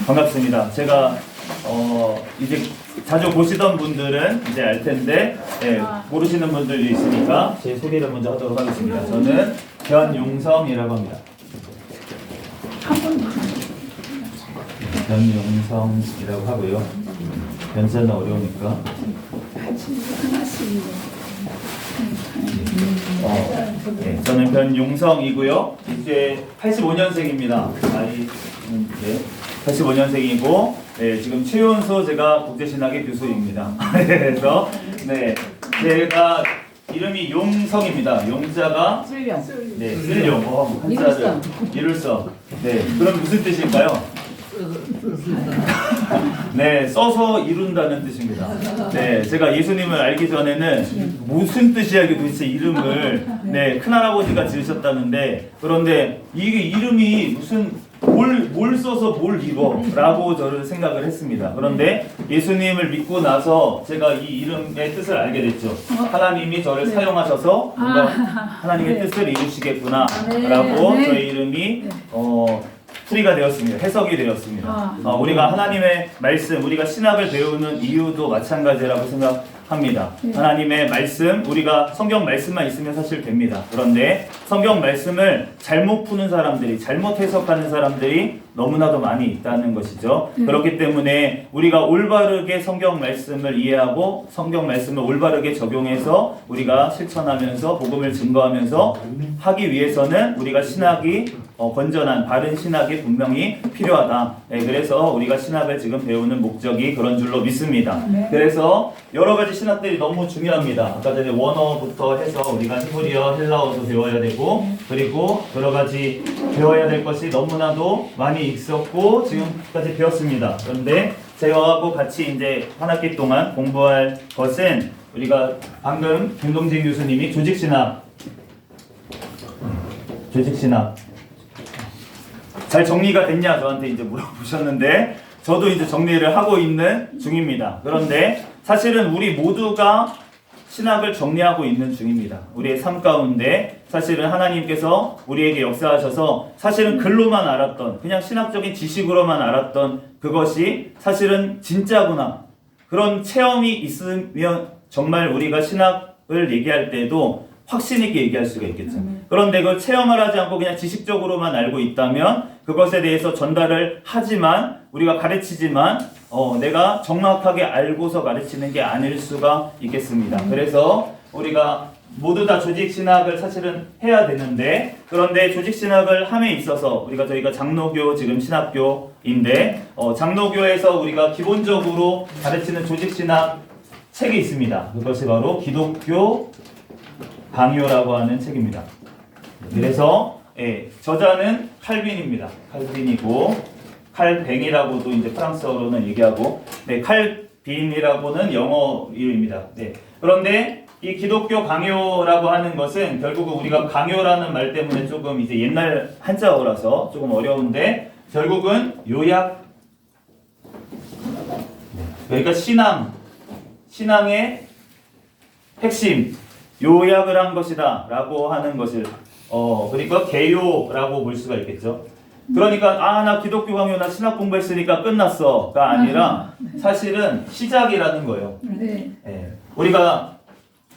반갑습니다. 제가 이제 자주 보시던 분들은 이제 알 텐데 모르시는 분들이 있으니까 제 소개를 먼저 하도록 하겠습니다. 저는 변용성이라고 합니다. 변용성이라고 하고요. 변자는 어려우니까. 네, 저는 변용성이고요. 이제 85년생입니다. 나이 85년생이고 지금 최연소 제가 국제신학의 교수입니다. 그래서 제가 이름이 용성입니다. 용자가 쓸용, 한자를 이룰성. 그럼 무슨 뜻일까요? 써서 이룬다는 뜻입니다. 제가 예수님을 알기 전에는 무슨 뜻이야 이게 도대체 이름을 큰할아버지가 지으셨다는데, 그런데 이게 이름이 무슨 뭘 써서 뭘 입어? 라고 저를 생각을 했습니다. 그런데 예수님을 믿고 나서 제가 이 이름의 뜻을 알게 됐죠. 하나님이 저를 사용하셔서 뭔가 하나님의 뜻을 이루시겠구나 라고 저의 이름이 풀이가 되었습니다. 해석이 되었습니다. 우리가 하나님의 말씀, 우리가 신학을 배우는 이유도 마찬가지라고 생각합니다. 하나님의 말씀, 우리가 성경 말씀만 있으면 사실 됩니다. 그런데 성경 말씀을 잘못 푸는 사람들이, 잘못 해석하는 사람들이 너무나도 많이 있다는 것이죠. 그렇기 때문에 우리가 올바르게 성경 말씀을 이해하고 성경 말씀을 올바르게 적용해서 우리가 실천하면서 복음을 증거하면서 하기 위해서는 우리가 신학이 건전한 바른 신학이 분명히 필요하다. 그래서 우리가 신학을 지금 배우는 목적이 그런 줄로 믿습니다. 그래서 여러 가지 신학들이 너무 중요합니다. 아까 전에 원어부터 해서 우리가 히브리어, 헬라어도 배워야 되고, 그리고 여러 가지 배워야 될 것이 너무나도 많이 있었고 지금까지 배웠습니다. 그런데 저하고 같이 이제 한 학기 동안 공부할 것은 우리가 방금 김동진 교수님이 조직신학 잘 정리가 됐냐 저한테 이제 물어보셨는데, 저도 이제 정리를 하고 있는 중입니다. 그런데 사실은 우리 모두가 신학을 정리하고 있는 중입니다. 우리의 삶 가운데 사실은 하나님께서 우리에게 역사하셔서 사실은 글로만 알았던, 그냥 신학적인 지식으로만 알았던 그것이 사실은 진짜구나, 그런 체험이 있으면 정말 우리가 신학을 얘기할 때도 확신 있게 얘기할 수가 있겠죠. 그런데 그걸 체험을 하지 않고 그냥 지식적으로만 알고 있다면 그것에 대해서 전달을 하지만, 우리가 가르치지만 내가 정확하게 알고서 가르치는 게 아닐 수가 있겠습니다. 그래서 우리가 모두 다 조직신학을 사실은 해야 되는데, 그런데 조직신학을 함에 있어서 저희가 장로교 지금 신학교인데 장로교에서 우리가 기본적으로 가르치는 조직신학 책이 있습니다. 그것이 바로 기독교 강요라고 하는 책입니다. 그래서 저자는 칼빈입니다. 칼빈이고, 칼뱅이라고도 이제 프랑스어로는 얘기하고, 칼빈이라고는 영어 이름입니다. 그런데 이 기독교 강요라고 하는 것은 결국은 우리가 강요라는 말 때문에 조금 이제 옛날 한자어라서 조금 어려운데, 결국은 요약, 그러니까 신앙의 핵심, 요약을 한 것이다 라고 하는 것을 그러니까 개요라고 볼 수가 있겠죠. 그러니까 나 기독교 강요, 나 신학 공부했으니까 끝났어가 아니라 사실은 시작이라는 거예요.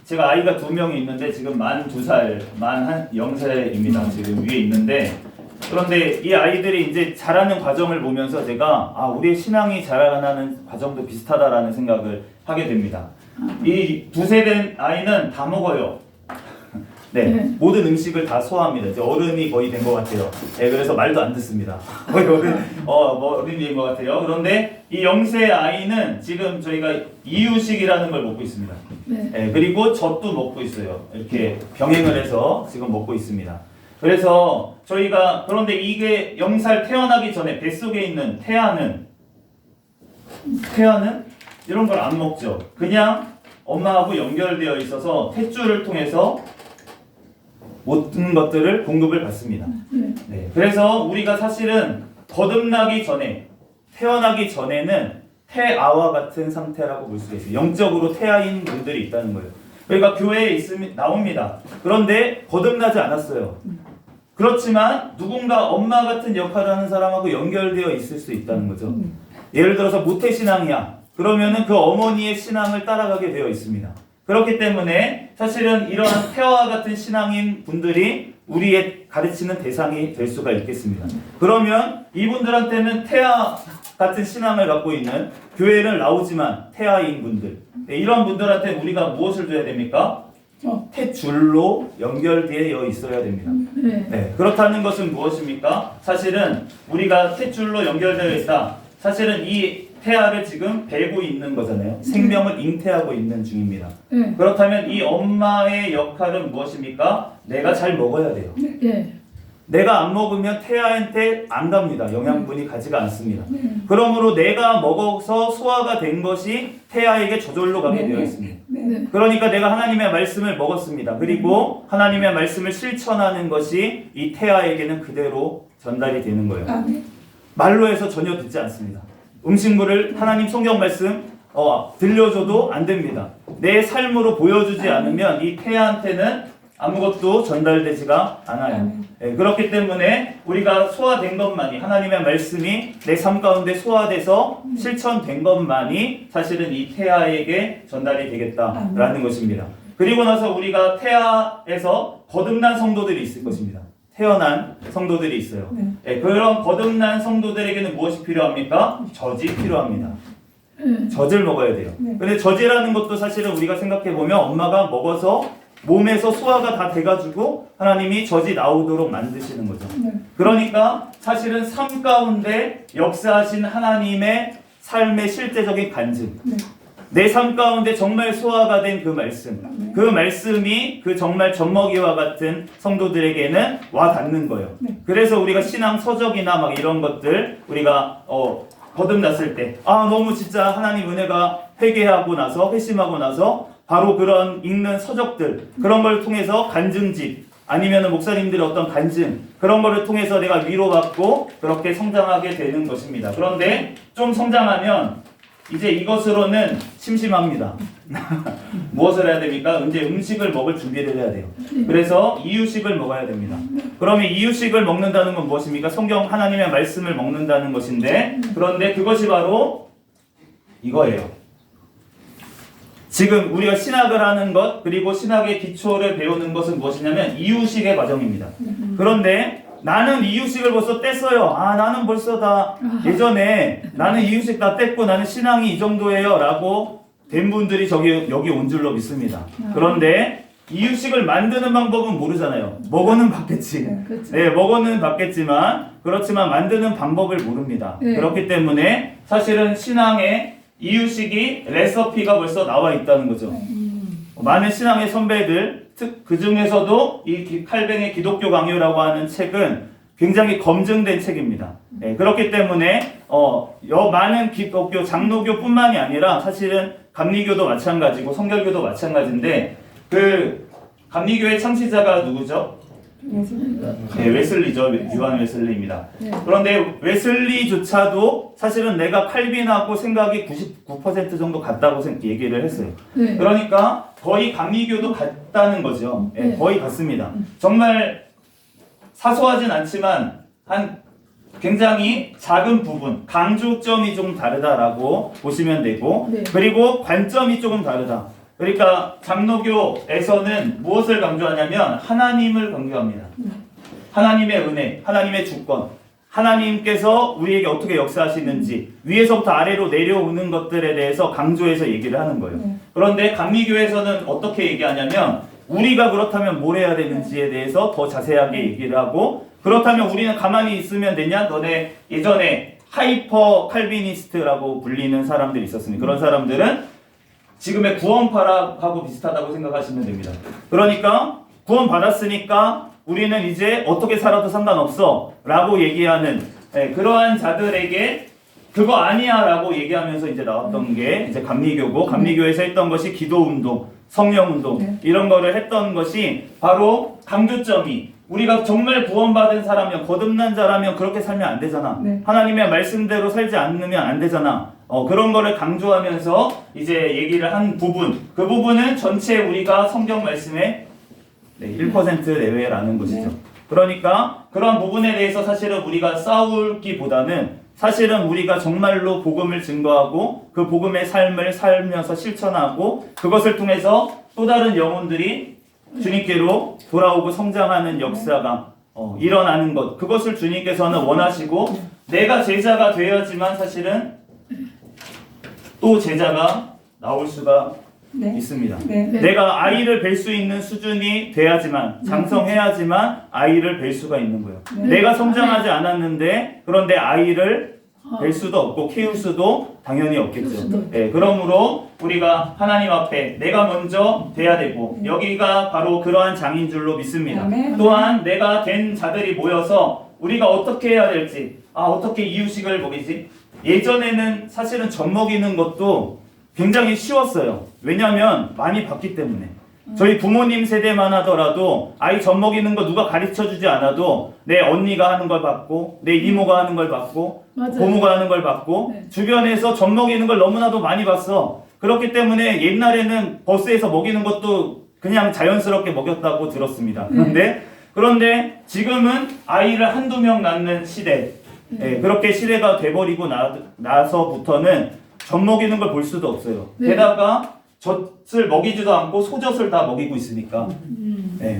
제가 아이가 2명이 있는데 지금 만 2살, 만 0세입니다. 지금 위에 있는데, 그런데 이 아이들이 이제 자라는 과정을 보면서 제가 우리의 신앙이 자라나는 과정도 비슷하다라는 생각을 하게 됩니다. 이 2세 된 아이는 다 먹어요. 모든 음식을 다 소화합니다. 이제 어른이 거의 된 것 같아요. 그래서 말도 안 듣습니다. 거의 어른이 된 것 같아요. 그런데 이 0세 아이는 지금 저희가 이유식이라는 걸 먹고 있습니다. 그리고 젖도 먹고 있어요. 이렇게 병행을 해서 지금 먹고 있습니다. 그래서 저희가, 그런데 이게 0살 태어나기 전에 뱃속에 있는 태아는 이런 걸 안 먹죠. 그냥 엄마하고 연결되어 있어서 탯줄을 통해서 모든 것들을 공급을 받습니다. 그래서 우리가 사실은 거듭나기 전에, 태어나기 전에는 태아와 같은 상태라고 볼 수가 있어요. 영적으로 태아인 분들이 있다는 거예요. 그러니까 교회에 있으면 나옵니다. 그런데 거듭나지 않았어요. 그렇지만 누군가 엄마 같은 역할을 하는 사람하고 연결되어 있을 수 있다는 거죠. 예를 들어서 모태신앙이야. 그러면은 그 어머니의 신앙을 따라가게 되어 있습니다. 그렇기 때문에 사실은 이러한 태아와 같은 신앙인 분들이 우리의 가르치는 대상이 될 수가 있겠습니다. 그러면 이분들한테는 태아 같은 신앙을 갖고 있는 교회를 나오지만 태아인 분들, 이런 분들한테 우리가 무엇을 줘야 됩니까? 태줄로 연결되어 있어야 됩니다. 네, 그렇다는 것은 무엇입니까? 사실은 우리가 태줄로 연결되어 있다. 사실은 이 태아를 지금 베고 있는 거잖아요. 생명을 잉태하고 있는 중입니다. 그렇다면 이 엄마의 역할은 무엇입니까? 내가 잘 먹어야 돼요. 내가 안 먹으면 태아한테 안 갑니다. 영양분이 가지가 않습니다. 그러므로 내가 먹어서 소화가 된 것이 태아에게 저절로 가게 되어 있습니다. 그러니까 내가 하나님의 말씀을 먹었습니다. 그리고 하나님의 말씀을 실천하는 것이 이 태아에게는 그대로 전달이 되는 거예요. 말로 해서 전혀 듣지 않습니다. 음식물을 하나님 성경 말씀 들려줘도 안 됩니다. 내 삶으로 보여주지 않으면 이 태아한테는 아무것도 전달되지가 않아요. 네, 그렇기 때문에 우리가 소화된 것만이, 하나님의 말씀이 내 삶 가운데 소화돼서 실천된 것만이 사실은 이 태아에게 전달이 되겠다라는 것입니다. 그리고 나서 우리가 태아에서 거듭난 성도들이 있을 것입니다. 태어난 성도들이 있어요. 네, 그런 거듭난 성도들에게는 무엇이 필요합니까? 젖이 필요합니다. 젖을 먹어야 돼요. 근데 젖이라는 것도 사실은 우리가 생각해보면 엄마가 먹어서 몸에서 소화가 다 돼가지고 하나님이 젖이 나오도록 만드시는 거죠. 그러니까 사실은 삶 가운데 역사하신 하나님의 삶의 실제적인 간증, 내 삶 가운데 정말 소화가 된 그 말씀, 그 말씀이 그 정말 젖먹이와 같은 성도들에게는 와 닿는 거예요. 그래서 우리가 신앙 서적이나 막 이런 것들 우리가 거듭났을 때 너무 진짜 하나님 은혜가 회개하고 나서 회심하고 나서 바로 그런 읽는 서적들, 그런 걸 통해서 간증집, 아니면 목사님들의 어떤 간증, 그런 거를 통해서 내가 위로받고 그렇게 성장하게 되는 것입니다. 그런데 좀 성장하면 이제 이것으로는 심심합니다. 무엇을 해야 됩니까? 이제 음식을 먹을 준비를 해야 돼요. 그래서 이유식을 먹어야 됩니다. 그러면 이유식을 먹는다는 건 무엇입니까? 성경 하나님의 말씀을 먹는다는 것인데, 그런데 그것이 바로 이거예요. 지금 우리가 신학을 하는 것, 그리고 신학의 기초를 배우는 것은 무엇이냐면 이유식의 과정입니다. 그런데 나는 이유식을 벌써 뗐어요. 나는 벌써 다 예전에 나는 이유식 다 뗐고 나는 신앙이 이 정도예요 라고 된 분들이 여기 온 줄로 믿습니다. 그런데 이유식을 만드는 방법은 모르잖아요. 먹어는 봤겠지. 네, 먹어는 봤겠지만 그렇지만 만드는 방법을 모릅니다. 그렇기 때문에 사실은 신앙의 이유식이 레시피가 벌써 나와 있다는 거죠. 많은 신앙의 선배들, 그 중에서도 이 칼뱅의 기독교 강요라고 하는 책은 굉장히 검증된 책입니다. 네, 그렇기 때문에 많은 기독교, 장로교뿐만이 아니라 사실은 감리교도 마찬가지고 성결교도 마찬가지인데 그 감리교의 창시자가 누구죠? 네, 웨슬리죠. 요한 웨슬리입니다. 그런데 웨슬리조차도 사실은 내가 칼빈하고 생각이 99% 정도 같다고 얘기를 했어요. 그러니까 거의 감리교도 같다는 거죠. 네, 거의 같습니다. 정말 사소하진 않지만 한 굉장히 작은 부분, 강조점이 좀 다르다라고 보시면 되고, 그리고 관점이 조금 다르다. 그러니까 장로교에서는 무엇을 강조하냐면 하나님을 강조합니다. 하나님의 은혜, 하나님의 주권, 하나님께서 우리에게 어떻게 역사하시는지 위에서부터 아래로 내려오는 것들에 대해서 강조해서 얘기를 하는 거예요. 그런데 감리교에서는 어떻게 얘기하냐면 우리가 그렇다면 뭘 해야 되는지에 대해서 더 자세하게 얘기를 하고, 그렇다면 우리는 가만히 있으면 되냐? 너네 예전에 하이퍼 칼비니스트라고 불리는 사람들이 있었습니다. 그런 사람들은 지금의 구원파하고 비슷하다고 생각하시면 됩니다. 그러니까 구원 받았으니까 우리는 이제 어떻게 살아도 상관없어 라고 얘기하는 그러한 자들에게 그거 아니야 라고 얘기하면서 이제 나왔던 게 이제 감리교고, 감리교에서 했던 것이 기도운동, 성령운동 이런 거를 했던 것이 바로 강조점이 우리가 정말 구원받은 사람이면, 거듭난 자라면 그렇게 살면 안 되잖아. 하나님의 말씀대로 살지 않으면 안 되잖아. 그런 거를 강조하면서 이제 얘기를 한 부분, 그 부분은 전체 우리가 성경 말씀의 1% 내외라는 것이죠. 그러니까 그런 부분에 대해서 사실은 우리가 싸우기보다는 사실은 우리가 정말로 복음을 증거하고 그 복음의 삶을 살면서 실천하고 그것을 통해서 또 다른 영혼들이 주님께로 돌아오고 성장하는 역사가 일어나는 것, 그것을 주님께서는 원하시고 내가 제자가 되어야지만 사실은 또 제자가 나올 수가 있습니다. 내가 아이를 뵐 수 있는 수준이 돼야지만, 장성해야지만 아이를 뵐 수가 있는 거예요. 내가 성장하지 않았는데 그런데 아이를 뵐 수도 없고 키울 수도 당연히 없겠죠. 그러므로 우리가 하나님 앞에 내가 먼저 돼야 되고 여기가 바로 그러한 장인 줄로 믿습니다. 또한 내가 된 자들이 모여서 우리가 어떻게 해야 될지, 어떻게 이유식을 먹이지? 예전에는 사실은 젖 먹이는 것도 굉장히 쉬웠어요. 왜냐하면 많이 봤기 때문에. 저희 부모님 세대만 하더라도 아이 젖 먹이는 거 누가 가르쳐주지 않아도 내 언니가 하는 걸 봤고 내 이모가 하는 걸 봤고 고모가 하는 걸 봤고 주변에서 젖 먹이는 걸 너무나도 많이 봤어. 그렇기 때문에 옛날에는 버스에서 먹이는 것도 그냥 자연스럽게 먹였다고 들었습니다. 그런데 지금은 아이를 한두 명 낳는 시대, 그렇게 시대가 돼버리고 나서부터는 젖 먹이는 걸 볼 수도 없어요. 게다가 젖을 먹이지도 않고 소젖을 다 먹이고 있으니까.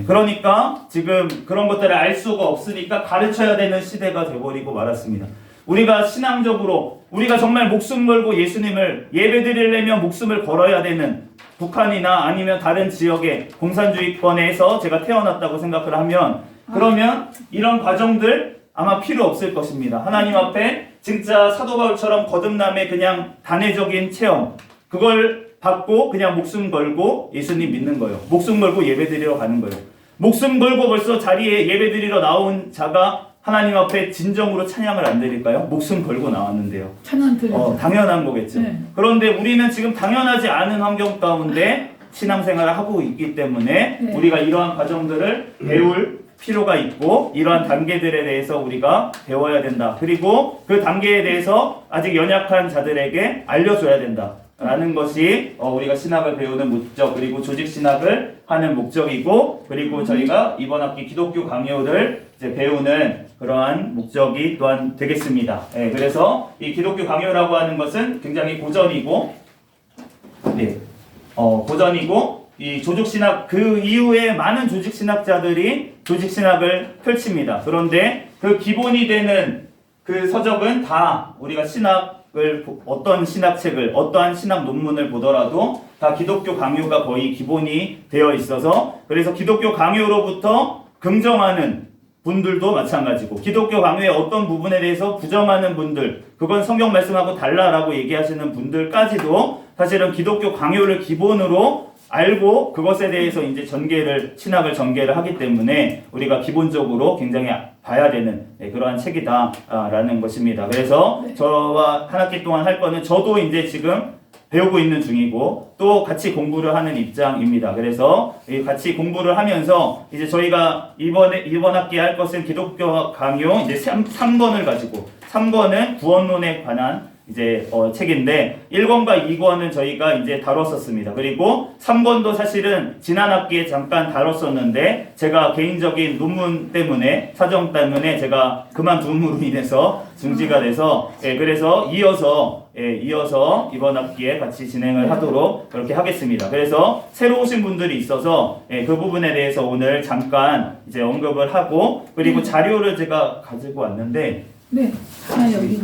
그러니까 지금 그런 것들을 알 수가 없으니까 가르쳐야 되는 시대가 돼버리고 말았습니다. 우리가 신앙적으로 우리가 정말 목숨 걸고 예수님을 예배드리려면 목숨을 걸어야 되는 북한이나 아니면 다른 지역의 공산주의권에서 제가 태어났다고 생각을 하면 그러면 이런 과정들 아마 필요 없을 것입니다. 하나님 앞에 진짜 사도 바울처럼 거듭남의 그냥 단회적인 체험, 그걸 받고 그냥 목숨 걸고 예수님 믿는 거예요. 목숨 걸고 예배드리러 가는 거예요. 목숨 걸고 벌써 자리에 예배드리러 나온 자가 하나님 앞에 진정으로 찬양을 안 드릴까요? 목숨 걸고 나왔는데요. 찬양 드려요. 당연한 거겠죠. 그런데 우리는 지금 당연하지 않은 환경 가운데 신앙생활을 하고 있기 때문에 우리가 이러한 과정들을 배울 필요가 있고 이러한 단계들에 대해서 우리가 배워야 된다. 그리고 그 단계에 대해서 아직 연약한 자들에게 알려줘야 된다. 라는 것이 우리가 신학을 배우는 목적, 그리고 조직신학을 하는 목적이고, 그리고 저희가 이번 학기 기독교 강요를 이제 배우는 그러한 목적이 또한 되겠습니다. 그래서 이 기독교 강요라고 하는 것은 굉장히 고전이고, 고전이고, 이 조직신학, 그 이후에 많은 조직신학자들이 조직신학을 펼칩니다. 그런데 그 기본이 되는 그 서적은 다 우리가 어떤 신학책을, 어떠한 신학 논문을 보더라도 다 기독교 강요가 거의 기본이 되어 있어서, 그래서 기독교 강요로부터 긍정하는 분들도 마찬가지고 기독교 강요의 어떤 부분에 대해서 부정하는 분들, 그건 성경 말씀하고 달라라고 얘기하시는 분들까지도 사실은 기독교 강요를 기본으로 알고 그것에 대해서 이제 신학을 전개를 하기 때문에 우리가 기본적으로 굉장히 봐야 되는 그러한 책이다라는 것입니다. 그래서 저와 한 학기 동안 할 거는 저도 이제 지금 배우고 있는 중이고 또 같이 공부를 하는 입장입니다. 그래서 같이 공부를 하면서 이제 저희가 이번 학기에 할 것은 기독교 강요 이제 3권을 가지고 3권은 구원론에 관한 이제 책인데 1권과 2권은 저희가 이제 다뤘었습니다. 그리고 3권도 사실은 지난 학기에 잠깐 다뤘었는데 제가 개인적인 논문 때문에 사정 때문에 제가 그만둠으로 인해서 중지가 돼서 그래서 이어서 이번 학기에 같이 진행을 하도록 그렇게 하겠습니다. 그래서 새로 오신 분들이 있어서 그 부분에 대해서 오늘 잠깐 이제 언급을 하고 그리고 자료를 제가 가지고 왔는데 여기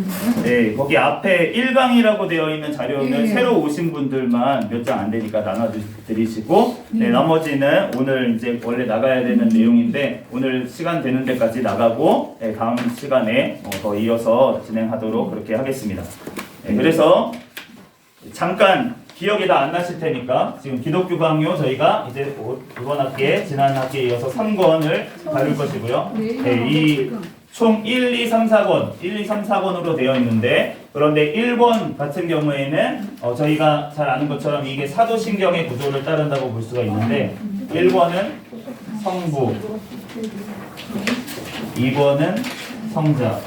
있네요. 거기 앞에 1강이라고 되어 있는 자료는 새로 오신 분들만 몇 장 안 되니까 나눠드리시고 나머지는 오늘 이제 원래 나가야 되는 내용인데 오늘 시간 되는 데까지 나가고 다음 시간에 더 이어서 진행하도록 그렇게 하겠습니다. 그래서 잠깐 기억이 다 안 나실 테니까 지금 기독교 강요 저희가 이제 이번 학기에 지난 학기에 이어서 3권을 다룰 것이고요. 이 총 1, 2, 3, 4권, 1, 2, 3, 4권으로 되어 있는데 그런데 1권 같은 경우에는 저희가 잘 아는 것처럼 이게 사도신경의 구조를 따른다고 볼 수가 있는데 1권은 성부, 2권은 성자,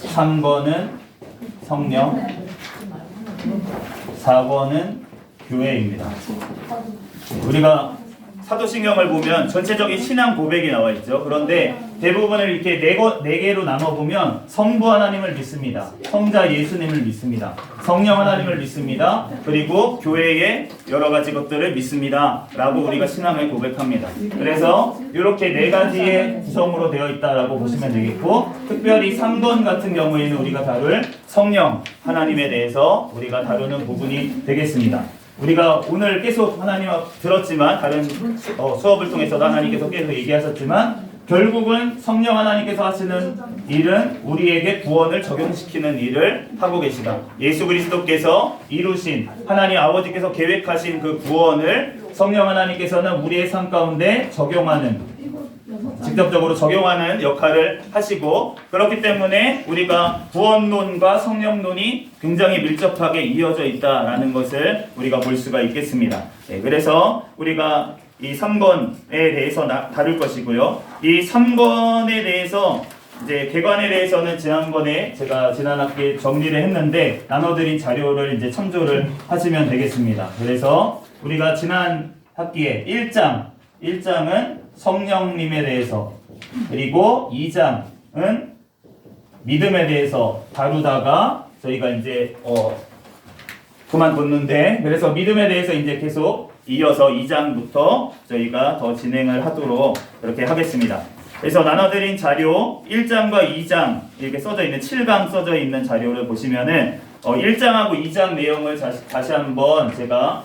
3권은 성령, 4권은 교회입니다. 우리가 사도신경을 보면 전체적인 신앙 고백이 나와 있죠. 그런데 대부분을 이렇게 네 개로 나눠 보면 성부 하나님을 믿습니다. 성자 예수님을 믿습니다. 성령 하나님을 믿습니다. 그리고 교회의 여러 가지 것들을 믿습니다. 라고 우리가 신앙을 고백합니다. 그래서 이렇게 네 가지의 구성으로 되어 있다라고 보시면 되겠고, 특별히 3번 같은 경우에는 우리가 다룰 성령 하나님에 대해서 우리가 다루는 부분이 되겠습니다. 우리가 오늘 계속 하나님 들었지만, 다른 수업을 통해서도 하나님께서 계속 얘기하셨지만, 결국은 성령 하나님께서 하시는 일은 우리에게 구원을 적용시키는 일을 하고 계시다. 예수 그리스도께서 이루신, 하나님 아버지께서 계획하신 그 구원을 성령 하나님께서는 우리의 삶 가운데 적용하는, 직접적으로 적용하는 역할을 하시고, 그렇기 때문에 우리가 구원론과 성령론이 굉장히 밀접하게 이어져 있다라는 것을 우리가 볼 수가 있겠습니다. 네, 그래서 우리가 이 3권에 대해서 다룰 것이고요. 이 3권에 대해서 이제 개관에 대해서는 지난번에 제가 지난 학기에 정리를 했는데, 나눠드린 자료를 이제 참조를 하시면 되겠습니다. 그래서 우리가 지난 학기에 1장은 성령님에 대해서, 그리고 2장은 믿음에 대해서 다루다가 저희가 이제 그만뒀는데, 그래서 믿음에 대해서 이제 계속 이어서 2장부터 저희가 더 진행을 하도록 그렇게 하겠습니다. 그래서 나눠드린 자료 1장과 2장 이렇게 써져 있는 7강 써져 있는 자료를 보시면은 1장하고 2장 내용을 다시 한번 제가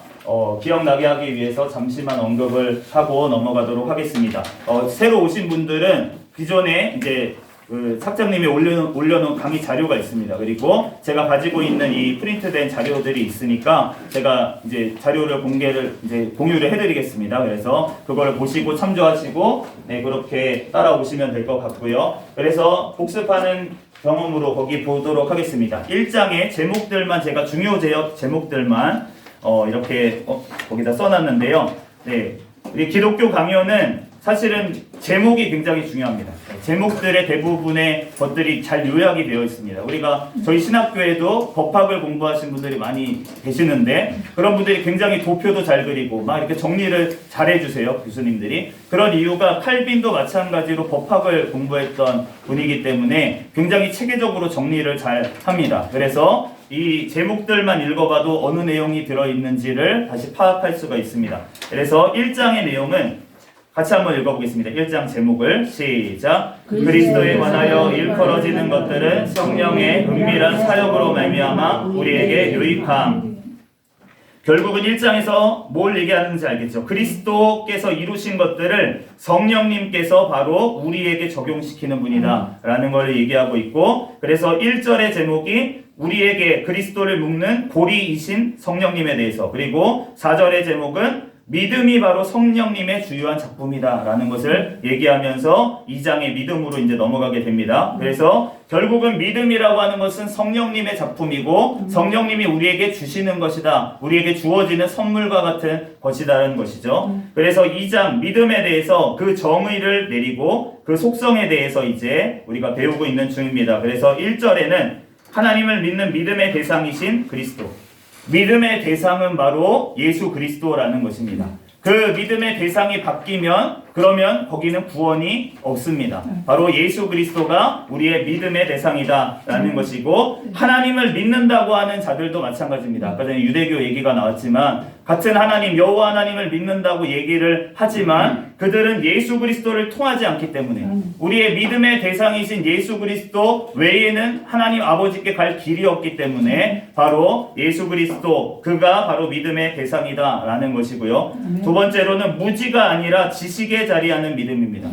기억나게 하기 위해서 잠시만 언급을 하고 넘어가도록 하겠습니다. 새로 오신 분들은 기존에 이제 그 학장님이 올려놓은 강의 자료가 있습니다. 그리고 제가 가지고 있는 이 프린트된 자료들이 있으니까 제가 이제 자료를 공유를 해드리겠습니다. 그래서 그걸 보시고 참조하시고, 네, 그렇게 따라오시면 될 것 같고요. 그래서 복습하는 경험으로 거기 보도록 하겠습니다. 1장의 제목들만, 제가 중요 제목들만 이렇게 거기다 써놨는데요. 네, 우리 기독교 강연은 사실은 제목이 굉장히 중요합니다. 제목들의 대부분의 것들이 잘 요약이 되어 있습니다. 우리가 저희 신학교에도 법학을 공부하신 분들이 많이 계시는데, 그런 분들이 굉장히 도표도 잘 그리고 막 이렇게 정리를 잘 해주세요, 교수님들이. 그런 이유가 칼빈도 마찬가지로 법학을 공부했던 분이기 때문에 굉장히 체계적으로 정리를 잘 합니다. 그래서 이 제목들만 읽어봐도 어느 내용이 들어있는지를 다시 파악할 수가 있습니다. 그래서 1장의 내용은 같이 한번 읽어보겠습니다. 1장 제목을 시작. 그리스도에 관하여 일컬어지는 것들은 성령의 은밀한 사역으로 말미암아 우리에게 유익함. 결국은 1장에서 뭘 얘기하는지 알겠죠? 그리스도께서 이루신 것들을 성령님께서 바로 우리에게 적용시키는 분이다 라는 걸 얘기하고 있고, 그래서 1절의 제목이 우리에게 그리스도를 묶는 고리이신 성령님에 대해서, 그리고 4절의 제목은 믿음이 바로 성령님의 주요한 작품이다 라는 것을 얘기하면서 2장의 믿음으로 이제 넘어가게 됩니다. 그래서 결국은 믿음이라고 하는 것은 성령님의 작품이고, 성령님이 우리에게 주시는 것이다, 우리에게 주어지는 선물과 같은 것이다라는 것이죠. 그래서 2장 믿음에 대해서 그 정의를 내리고 그 속성에 대해서 이제 우리가 배우고 있는 중입니다. 그래서 1절에는 하나님을 믿는 믿음의 대상이신 그리스도, 믿음의 대상은 바로 예수 그리스도라는 것입니다. 그 믿음의 대상이 바뀌면 그러면 거기는 구원이 없습니다. 바로 예수 그리스도가 우리의 믿음의 대상이다라는 것이고, 하나님을 믿는다고 하는 자들도 마찬가지입니다. 아까 전에 유대교 얘기가 나왔지만 같은 하나님 여호와 하나님을 믿는다고 얘기를 하지만 그들은 예수 그리스도를 통하지 않기 때문에 우리의 믿음의 대상이신 예수 그리스도 외에는 하나님 아버지께 갈 길이 없기 때문에 바로 예수 그리스도, 그가 바로 믿음의 대상이다라는 것이고요. 두 번째로는 무지가 아니라 지식에 자리하는 믿음입니다.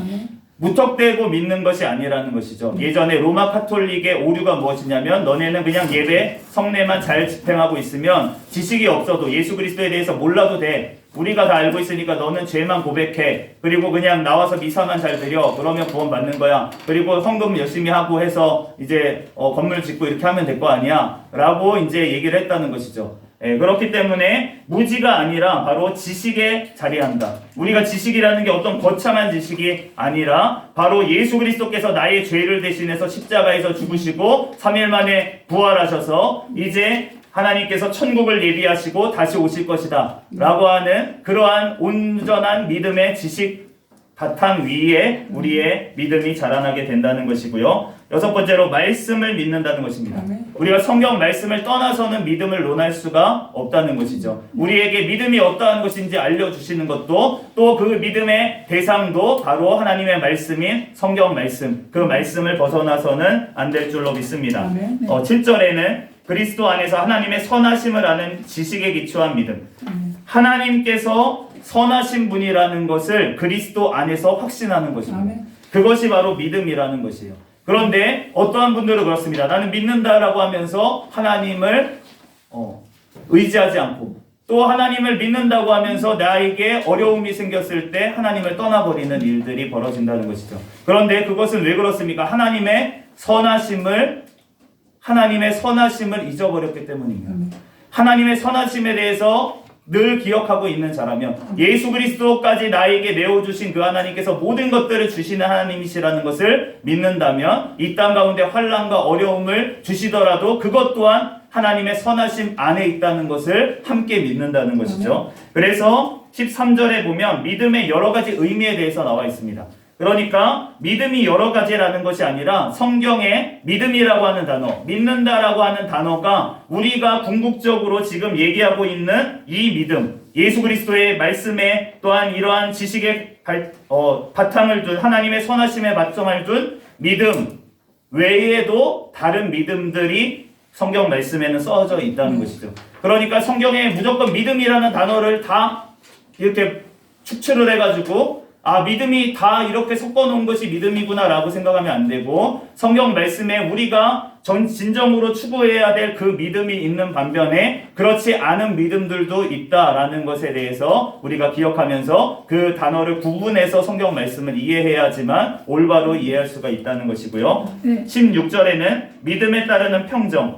무턱대고 믿는 것이 아니라는 것이죠. 예전에 로마 카톨릭의 오류가 무엇이냐면, 너네는 그냥 예배, 성례만 잘 집행하고 있으면 지식이 없어도 예수 그리스도에 대해서 몰라도 돼. 우리가 다 알고 있으니까 너는 죄만 고백해. 그리고 그냥 나와서 미사만 잘 드려. 그러면 구원 받는 거야. 그리고 헌금 열심히 하고 해서 이제 건물 짓고 이렇게 하면 될 거 아니야. 라고 이제 얘기를 했다는 것이죠. 그렇기 때문에 무지가 아니라 바로 지식에 자리한다. 우리가 지식이라는 게 어떤 거창한 지식이 아니라 바로 예수 그리스도께서 나의 죄를 대신해서 십자가에서 죽으시고 3일 만에 부활하셔서 이제 하나님께서 천국을 예비하시고 다시 오실 것이다 라고 하는 그러한 온전한 믿음의 지식 바탕 위에 우리의 믿음이 자라나게 된다는 것이고요. 여섯 번째로 말씀을 믿는다는 것입니다. 우리가 성경 말씀을 떠나서는 믿음을 논할 수가 없다는 것이죠. 우리에게 믿음이 어떠한 것인지 알려주시는 것도 또 그 믿음의 대상도 바로 하나님의 말씀인 성경 말씀, 그 말씀을 벗어나서는 안 될 줄로 믿습니다. 7절에는 그리스도 안에서 하나님의 선하심을 아는 지식에 기초한 믿음. 하나님께서 선하신 분이라는 것을 그리스도 안에서 확신하는 것입니다. 그것이 바로 믿음이라는 것이에요. 그런데 어떠한 분들은 그렇습니다. 나는 믿는다라고 하면서 하나님을 의지하지 않고 또 하나님을 믿는다고 하면서 나에게 어려움이 생겼을 때 하나님을 떠나버리는 일들이 벌어진다는 것이죠. 그런데 그것은 왜 그렇습니까? 하나님의 선하심을 잊어버렸기 때문입니다. 하나님의 선하심에 대해서 늘 기억하고 있는 자라면 예수 그리스도까지 나에게 내어주신 그 하나님께서 모든 것들을 주시는 하나님이시라는 것을 믿는다면 이 땅 가운데 환난과 어려움을 주시더라도 그것 또한 하나님의 선하심 안에 있다는 것을 함께 믿는다는 것이죠. 그래서 13절에 보면 믿음의 여러 가지 의미에 대해서 나와 있습니다. 그러니까 믿음이 여러 가지라는 것이 아니라 성경에 믿음이라고 하는 단어, 믿는다라고 하는 단어가 우리가 궁극적으로 지금 얘기하고 있는 이 믿음, 예수 그리스도의 말씀에 또한 이러한 지식의 바탕을 둔 하나님의 선하심에 바탕을 둔 믿음 외에도 다른 믿음들이 성경 말씀에는 써져 있다는 것이죠. 그러니까 성경에 무조건 믿음이라는 단어를 다 이렇게 축출을 해가지고 믿음이 다 이렇게 섞어놓은 것이 믿음이구나 라고 생각하면 안 되고 성경 말씀에 우리가 진정으로 추구해야 될 그 믿음이 있는 반면에 그렇지 않은 믿음들도 있다라는 것에 대해서 우리가 기억하면서 그 단어를 구분해서 성경 말씀을 이해해야지만 올바로 이해할 수가 있다는 것이고요. 16절에는 믿음에 따르는 평정,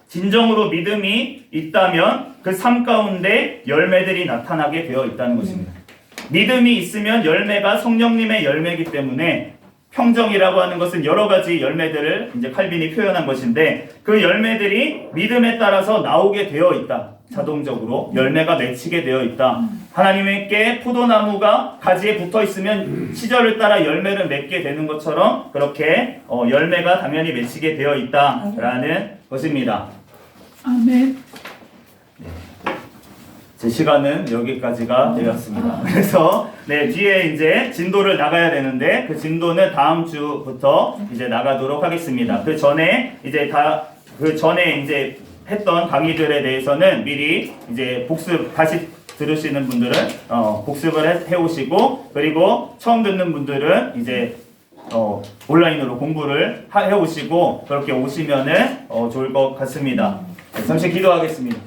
진정으로 믿음이 있다면 그 삶 가운데 열매들이 나타나게 되어 있다는 것입니다. 믿음이 있으면 열매가 성령님의 열매이기 때문에 평정이라고 하는 것은 여러 가지 열매들을 이제 칼빈이 표현한 것인데 그 열매들이 믿음에 따라서 나오게 되어 있다. 자동적으로 열매가 맺히게 되어 있다. 하나님께 포도나무가 가지에 붙어 있으면 시절을 따라 열매를 맺게 되는 것처럼 그렇게 열매가 당연히 맺히게 되어 있다라는 것입니다. 아멘. 제 시간은 여기까지가 되었습니다. 그래서 뒤에 이제 진도를 나가야 되는데 그 진도는 다음 주부터 이제 나가도록 하겠습니다. 그 전에 이제 했던 강의들에 대해서는 미리 이제 다시 들으시는 분들은 복습을 해오시고 그리고 처음 듣는 분들은 이제 온라인으로 공부를 해오시고 그렇게 오시면은 좋을 것 같습니다. 잠시 기도하겠습니다.